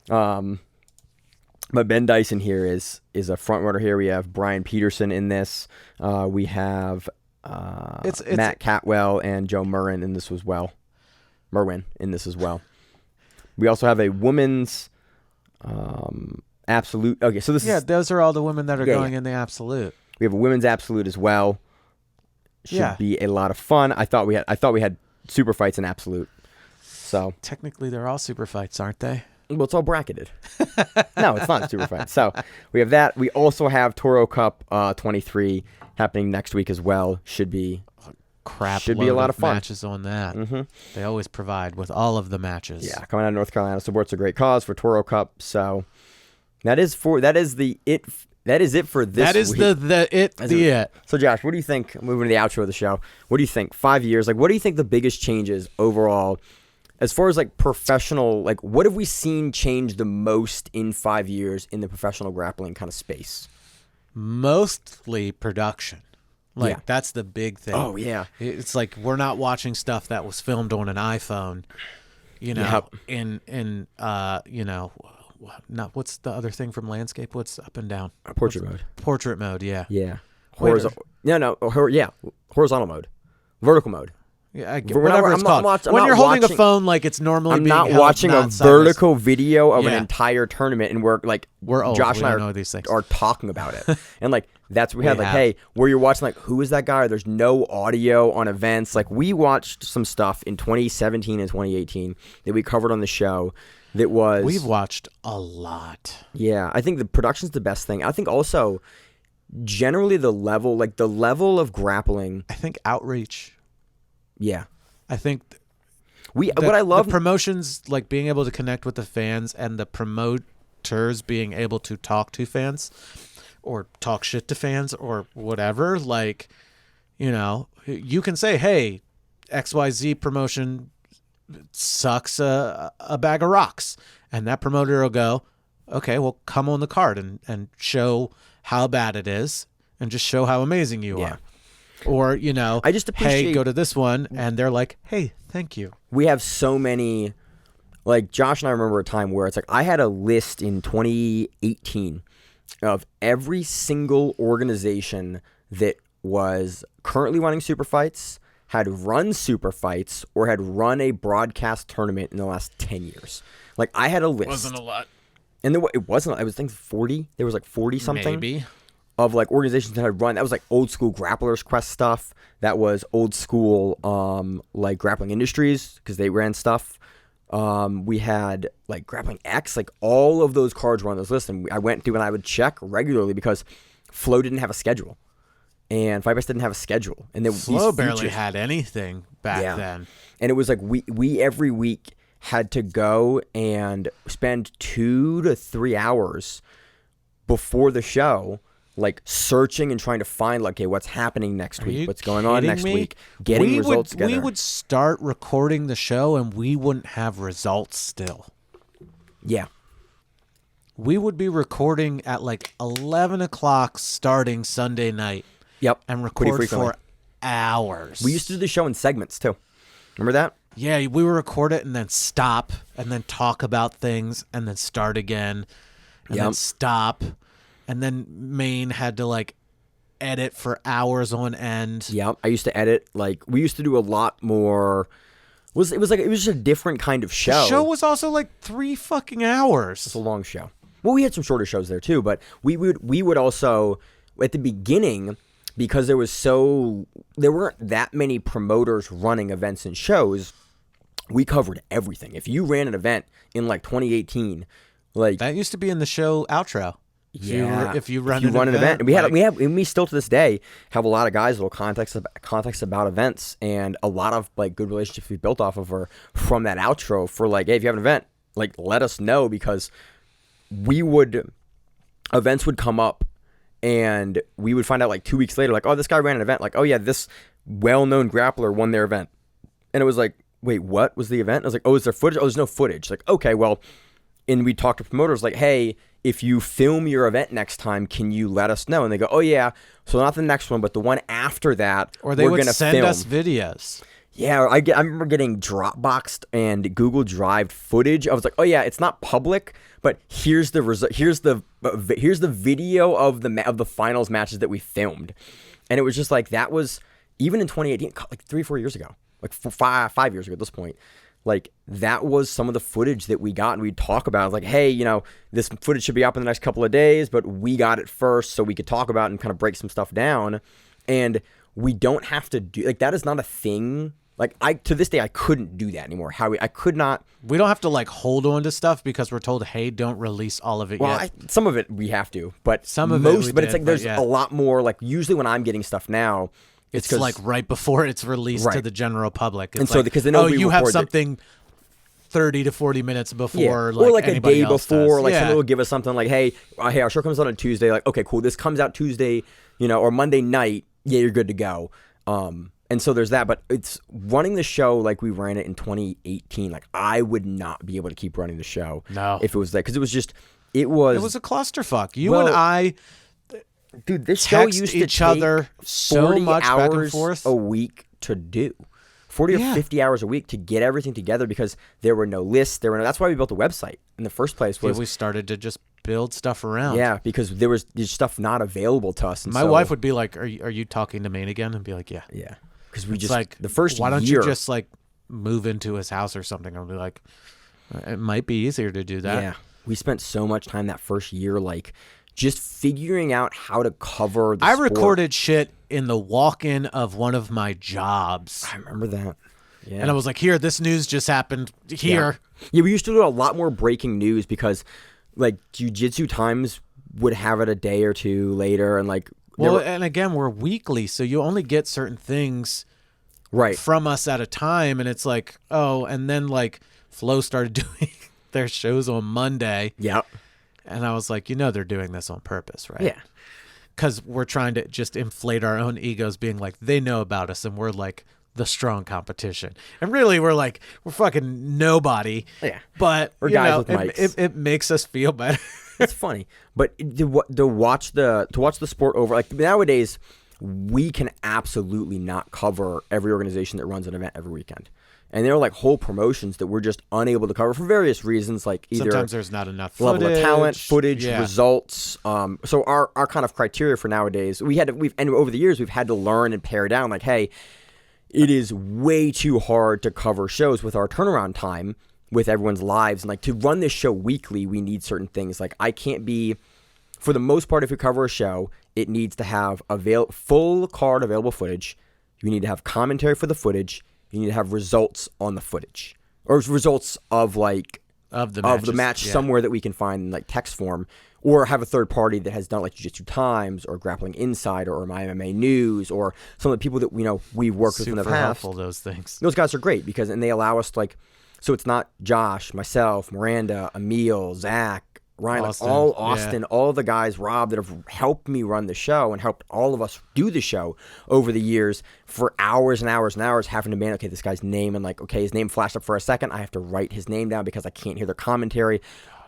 But Ben Dyson here is a front runner here. We have Brian Peterson in this. We have Matt Catwell and Joe Merwin in this as well. We also have a women's absolute. Okay, so those are all the women that are going in the absolute. We have a women's absolute as well. Should be a lot of fun. I thought we had super fights in absolute. So technically, they're all super fights, aren't they? Well, it's all bracketed. No, it's not super fight. So we have that. We also have Toro Cup 23 happening next week as well. Should be a lot of fun. Matches on that. They always provide with all of the matches. Yeah, coming out of North Carolina supports a great cause for Toro Cup. So that is it for this week. That is it. So Josh, what do you think? Moving to the outro of the show. What do you think? 5 years. Like, what do you think the biggest changes overall? As far as like professional, like what have we seen change the most in 5 years in the professional grappling kind of space? Mostly production. That's the big thing. Oh yeah. It's like we're not watching stuff that was filmed on an iPhone, not what's the other thing from landscape? What's up and down? Portrait mode. Portrait mode, yeah. Yeah. Horizontal mode. Vertical mode. Yeah, whatever it's called. When you're holding a phone like it's normally being held, I'm not watching a vertical video of an entire tournament, and we're old. Josh and I are talking about it. And like that's what we had. Like, hey, where you're watching, like, who is that guy? There's no audio on events. Like, we watched some stuff in 2017 and 2018 that we covered on the show. We've watched a lot. Yeah, I think the production's the best thing. I think also generally the level of grappling. I think outreach. Yeah, I think what I love the promotions, like being able to connect with the fans, and the promoters being able to talk to fans or talk shit to fans or whatever. Like, you can say, hey, XYZ promotion sucks a bag of rocks. And that promoter will go, okay, well, come on the card and show how bad it is and just show how amazing you are. Or, you know, I just appreciate, hey, go to this one. And they're like, hey, thank you. We have so many, like Josh and I remember a time where it's like I had a list in 2018 of every single organization that was currently running super fights, had run super fights, or had run a broadcast tournament in the last 10 years. Like I had a list. Wasn't a lot. And it wasn't, I was thinking 40. There was like 40 something. Maybe. Of like organizations that had run. That was like old school Grapplers Quest stuff. That was old school like Grappling Industries because they ran stuff. We had like Grappling X, like all of those cards were on this list, and I went through and I would check regularly because Flow didn't have a schedule, and Fibest didn't have a schedule, and then Flow barely had anything back then. And it was like we every week had to go and spend 2 to 3 hours before the show, like searching and trying to find like, okay, what's happening next week? What's going on next week? Getting results together. We would start recording the show and we wouldn't have results still. Yeah. We would be recording at like 11 o'clock starting Sunday night. Yep. And record for hours. We used to do the show in segments too. Remember that? Yeah, we would record it and then stop and then talk about things and then start again and then stop. And then Maine had to like edit for hours on end. Yeah, I used to edit. Like we used to do a lot more. It was just a different kind of show. The show was also like 3 fucking hours. It's a long show. Well, we had some shorter shows there too, but we would also at the beginning, because there weren't that many promoters running events and shows. We covered everything. If you ran an event in like 2018, like that used to be in the show outro. If you run an event, and we still to this day have a lot of guys that will contact us about events, and a lot of like good relationships we built off of her from that outro for like, hey, if you have an event, like let us know, because events would come up and we would find out like 2 weeks later, like, oh, this guy ran an event, like, oh yeah, this well-known grappler won their event, and it was like, wait, what was the event? I was like, oh, is there footage? Oh, there's no footage. Like, okay, well, and we talked to promoters like, hey, if you film your event next time, can you let us know? And they go, oh yeah, so not the next one, but the one after that, or they would send us videos. Yeah, I remember getting Dropboxed and Google Drive footage. I was like, oh yeah, it's not public, but here's the here's the video of the finals matches that we filmed, and it was just like, that was even in 2018, like 3 or 4 years ago, like 5 years ago at this point. Like, that was some of the footage that we got, and we'd talk about. Like, hey, you know, this footage should be up in the next couple of days, but we got it first so we could talk about it and kind of break some stuff down. And we don't have to do, like, that is not a thing. Like, to this day, I couldn't do that anymore. I could not. We don't have to, like, hold on to stuff because we're told, hey, don't release all of it yet. Some of it we have to, but some of it it's like there's a lot more. Like, usually when I'm getting stuff now, it's like right before it's released to the general public. It's and so like, because they know you have something 30 to 40 minutes before, like, or like a day before, does. like somebody will give us something like, hey, our show comes out on Tuesday. Like, okay, cool, this comes out Tuesday, you know, or Monday night. Yeah, you're good to go. And so there's that, but it's running the show like we ran it in 2018. Like, I would not be able to keep running the show if it was that, because it was a clusterfuck. You and I. Dude, this show used to each other so much back and forth a week to do. 40 or 50 hours a week to get everything together, because there were no lists. That's why we built a website in the first place. We started to just build stuff around. Yeah, because there's stuff not available to us. And my wife would be like, "Are you talking to Maine again?" And be like, "Yeah." Yeah, because we just like the first. Why don't you just like move into his house or something? I'll be like, it might be easier to do that. Yeah, we spent so much time that first year, like, just figuring out how to cover the sport. Recorded shit in the walk-in of one of my jobs. I remember that. Yeah. And I was like, here, this news just happened here. Yeah, we used to do a lot more breaking news because, like, Jiu-Jitsu Times would have it a day or two later, and like, and again, we're weekly, so you only get certain things from us at a time, and it's like, oh, and then like Flow started doing their shows on Monday. Yeah. And I was like, they're doing this on purpose, right? Yeah. Because we're trying to just inflate our own egos, being like, they know about us, and we're like the strong competition. And really, we're fucking nobody. Yeah. But We're guys with mics. It makes us feel better. It's funny, but to watch the sport over, like nowadays, we can absolutely not cover every organization that runs an event every weekend. And there are like whole promotions that we're just unable to cover for various reasons, like either sometimes there's not enough level footage, of talent, footage, yeah. results. So our kind of criteria for nowadays, and over the years we've had to learn and pare down. Like, hey, it is way too hard to cover shows with our turnaround time with everyone's lives, and like to run this show weekly, we need certain things. Like I can't be, for the most part, if you cover a show, it needs to have full card available footage. You need to have commentary for the footage. You need to have results on the footage, or results of the match somewhere that we can find in like text form, or have a third party that has done like Jiu-Jitsu Times or Grappling Insider or My MMA News or some of the people that we've worked with in the past. Helpful, those things. Those guys are great because they allow us to like, so it's not Josh, myself, Miranda, Emil, Zach, Ryan, Austin, all the guys, Rob, that have helped me run the show and helped all of us do the show over the years for hours and hours and hours, having to okay, this guy's name, and like, okay, his name flashed up for a second. I have to write his name down because I can't hear the commentary.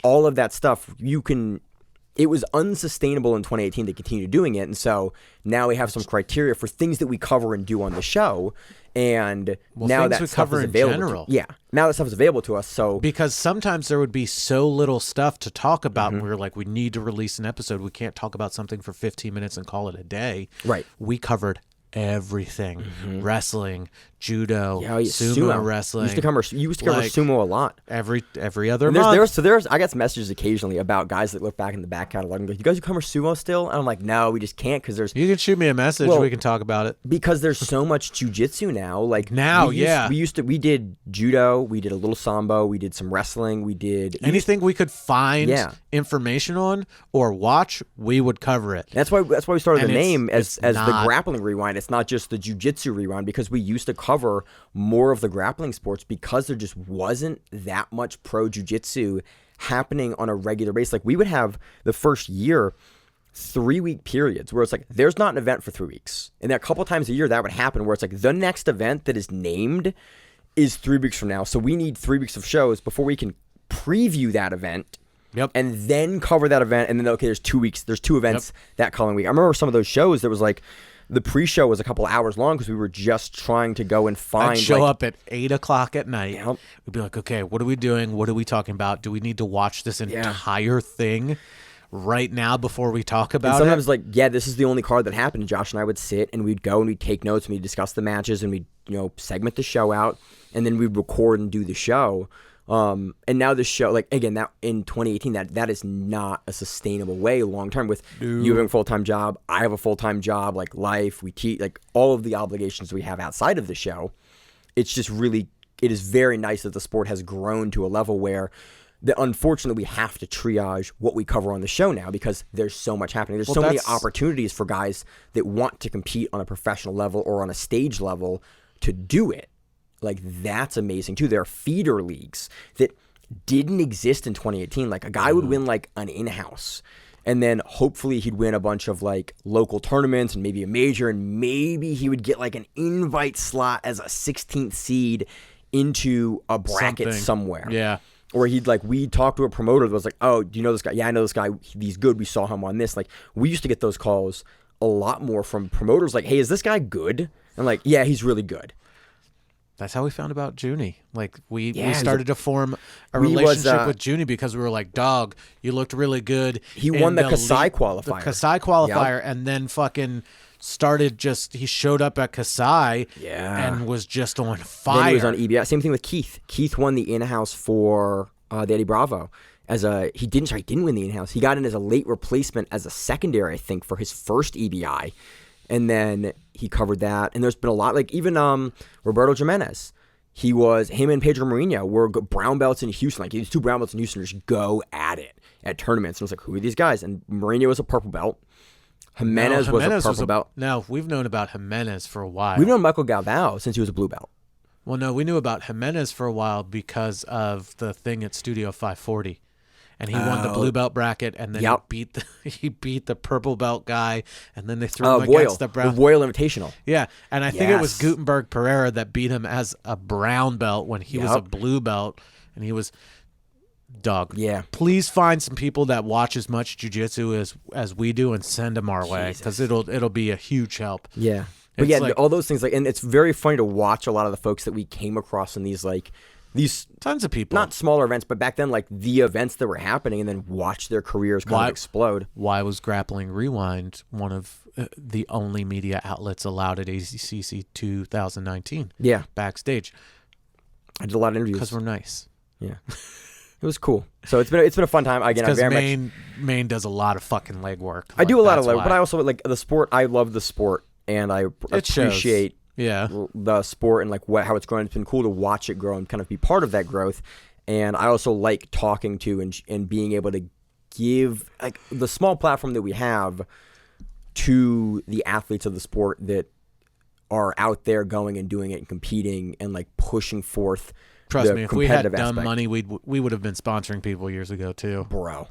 All of that stuff, it was unsustainable in 2018 to continue doing it. And so now we have some criteria for things that we cover and do on the show. And now that stuff is available. Now that stuff is available to us. So because sometimes there would be so little stuff to talk about, and we were like, we need to release an episode. We can't talk about something for 15 minutes and call it a day. Right. We covered everything: wrestling, judo, sumo wrestling. You used to cover sumo a lot. Every other month. I get some messages occasionally about guys that look back in the back catalog and go, "You guys cover sumo still?" And I'm like, "No, we just can't because there's." You can shoot me a message. We can talk about it because there's so much jujitsu now. Like we did judo, we did a little sambo, we did some wrestling, we did anything we could find information on or watch. We would cover it. That's why we started the name as the Grappling Rewind. It's not just the Jiu-Jitsu Rewind, because we used to cover more of the grappling sports because there just wasn't that much pro Jiu-Jitsu happening on a regular basis. Like we would have the first year 3-week periods where it's like there's not an event for 3 weeks, and a couple times a year that would happen where it's like the next event that is named is 3 weeks from now, so we need 3 weeks of shows before we can preview that event. Yep. And then cover that event, and then okay, there's 2 weeks, there's 2 events that following week. I remember some of those shows that was like the pre-show was a couple hours long because we were just trying to go and find. I'd show up at 8:00 at night. Yep. We'd be like, okay, what are we doing? What are we talking about? Do we need to watch this entire thing right now before we talk about sometimes this is the only card that happened. Josh and I would sit and we'd go and we'd take notes and we'd discuss the matches and we'd segment the show out, and then we'd record and do the show. And now the show, like again, that in 2018, that is not a sustainable way long term. With you having a full time job, I have a full time job, like life, we teach, like all of the obligations we have outside of the show. It's just really, it is very nice that the sport has grown to a level where unfortunately we have to triage what we cover on the show now because there's so much happening. There's so many opportunities for guys that want to compete on a professional level or on a stage level to do it. Like, that's amazing, too. There are feeder leagues that didn't exist in 2018. Like, a guy would win, like, an in-house, and then hopefully he'd win a bunch of, like, local tournaments and maybe a major, and maybe he would get, like, an invite slot as a 16th seed into a bracket somewhere. Yeah. Or we'd talk to a promoter that was like, oh, do you know this guy? Yeah, I know this guy. He's good. We saw him on this. Like, we used to get those calls a lot more from promoters like, hey, is this guy good? I'm like, yeah, he's really good. That's how we found about Junie. Like we started to form a relationship with Junie because we were like, dog, you looked really good. He won the Kasai qualifier. The Kasai qualifier, and then fucking he showed up at Kasai and was just on fire. Then he was on EBI. Same thing with Keith. Keith won the in-house for the Eddie Bravo. He didn't win the in-house. He got in as a late replacement as a secondary, I think, for his first EBI. And then he covered that. And there's been a lot, like even Roberto Jimenez. Him and Pedro Mourinho were brown belts in Houston. Like these 2 brown belts in Houston just go at it at tournaments. And I was like, who are these guys? And Mourinho was a purple belt. Jimenez was a purple belt. No, we've known about Jimenez for a while. We've known Michael Galvao since he was a blue belt. Well, no, we knew about Jimenez for a while because of the thing at Studio 540. and he won the blue belt bracket, and then he beat the purple belt guy, and then they threw him against the brown. The Royal Invitational. Yeah, and I think it was Gutenberg Pereira that beat him as a brown belt when he was a blue belt, and he was dog. Yeah. Please find some people that watch as much jiu-jitsu as we do and send them our way, because it'll be a huge help. Yeah. But all those things, and it's very funny to watch a lot of the folks that we came across in these tons of people, not smaller events, but back then the events that were happening, and then watch their careers kind of explode. Why was Grappling Rewind one of the only media outlets allowed at ACC 2019? Yeah, backstage. I did a lot of interviews because we're nice. Yeah. It was cool. So it's been a fun time. Again, because Maine does a lot of fucking legwork. I do a lot of legwork, but I also like the sport. I love the sport, and I appreciate the sport and how it's grown. It's been cool to watch it grow and kind of be part of that growth. And I also like talking to and being able to give the small platform that we have to the athletes of the sport that are out there going and doing it and competing and pushing forth. Trust me, if we had dumb money, we would have been sponsoring people years ago too, bro.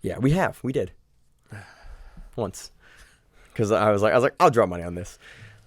Yeah, we did once because I was like, I'll draw money on this.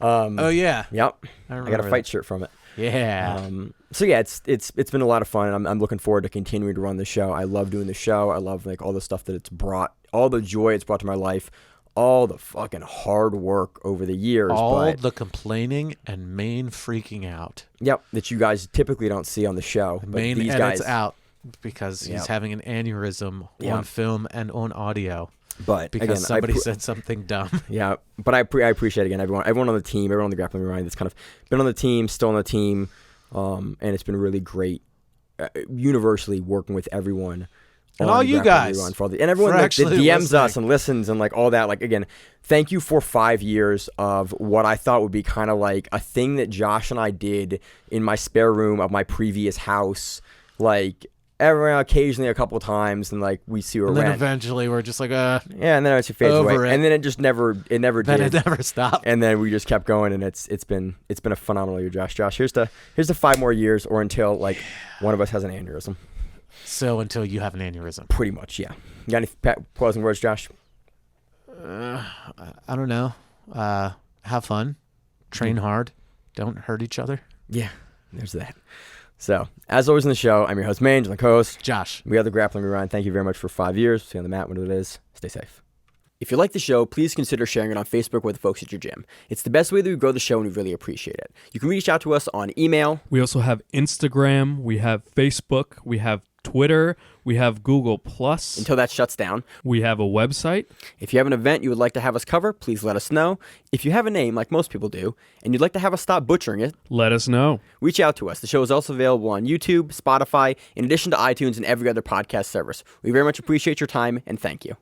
Oh yeah, yep. I got a fight shirt from it. Yeah. So yeah, it's been a lot of fun. And I'm looking forward to continuing to run the show. I love doing the show. I love all the stuff that it's brought, all the joy it's brought to my life. All the fucking hard work over the years. All the complaining and Maine freaking out. Yep, that you guys typically don't see on the show. But Maine these edits guys out because he's having an aneurysm on film and on audio. But because again, somebody said something dumb. Yeah, but I appreciate again everyone on the team, everyone on the Grappling Rewind that's kind of been on the team, still on the team, and it's been really great, universally working with everyone. And all you guys. And everyone that DMs us and listens and all that. Again, thank you for 5 years of what I thought would be kind of a thing that Josh and I did in my spare room of my previous house. Occasionally a couple times and we see where it went. And then eventually we're just yeah, and then it fades away. And then it just never did. Then it never stopped. And then we just kept going, and it's been a phenomenal year, Josh. Josh, here's the 5 more years or until one of us has an aneurysm. So until you have an aneurysm. Pretty much, yeah. You got any closing words, Josh? I don't know. Have fun. Train hard. Don't hurt each other. Yeah, there's that. So, as always in the show, I'm your host, Maine, and the co-host, Josh. We are the Grappling Rewind. Thank you very much for 5 years. See you on the mat when it is. Stay safe. If you like the show, please consider sharing it on Facebook with the folks at your gym. It's the best way that we grow the show, and we really appreciate it. You can reach out to us on email. We also have Instagram. We have Facebook. We have Twitter. We have Google+. Until that shuts down. We have a website. If you have an event you would like to have us cover, please let us know. If you have a name, like most people do, and you'd like to have us stop butchering it, let us know. Reach out to us. The show is also available on YouTube, Spotify, in addition to iTunes and every other podcast service. We very much appreciate your time, and thank you.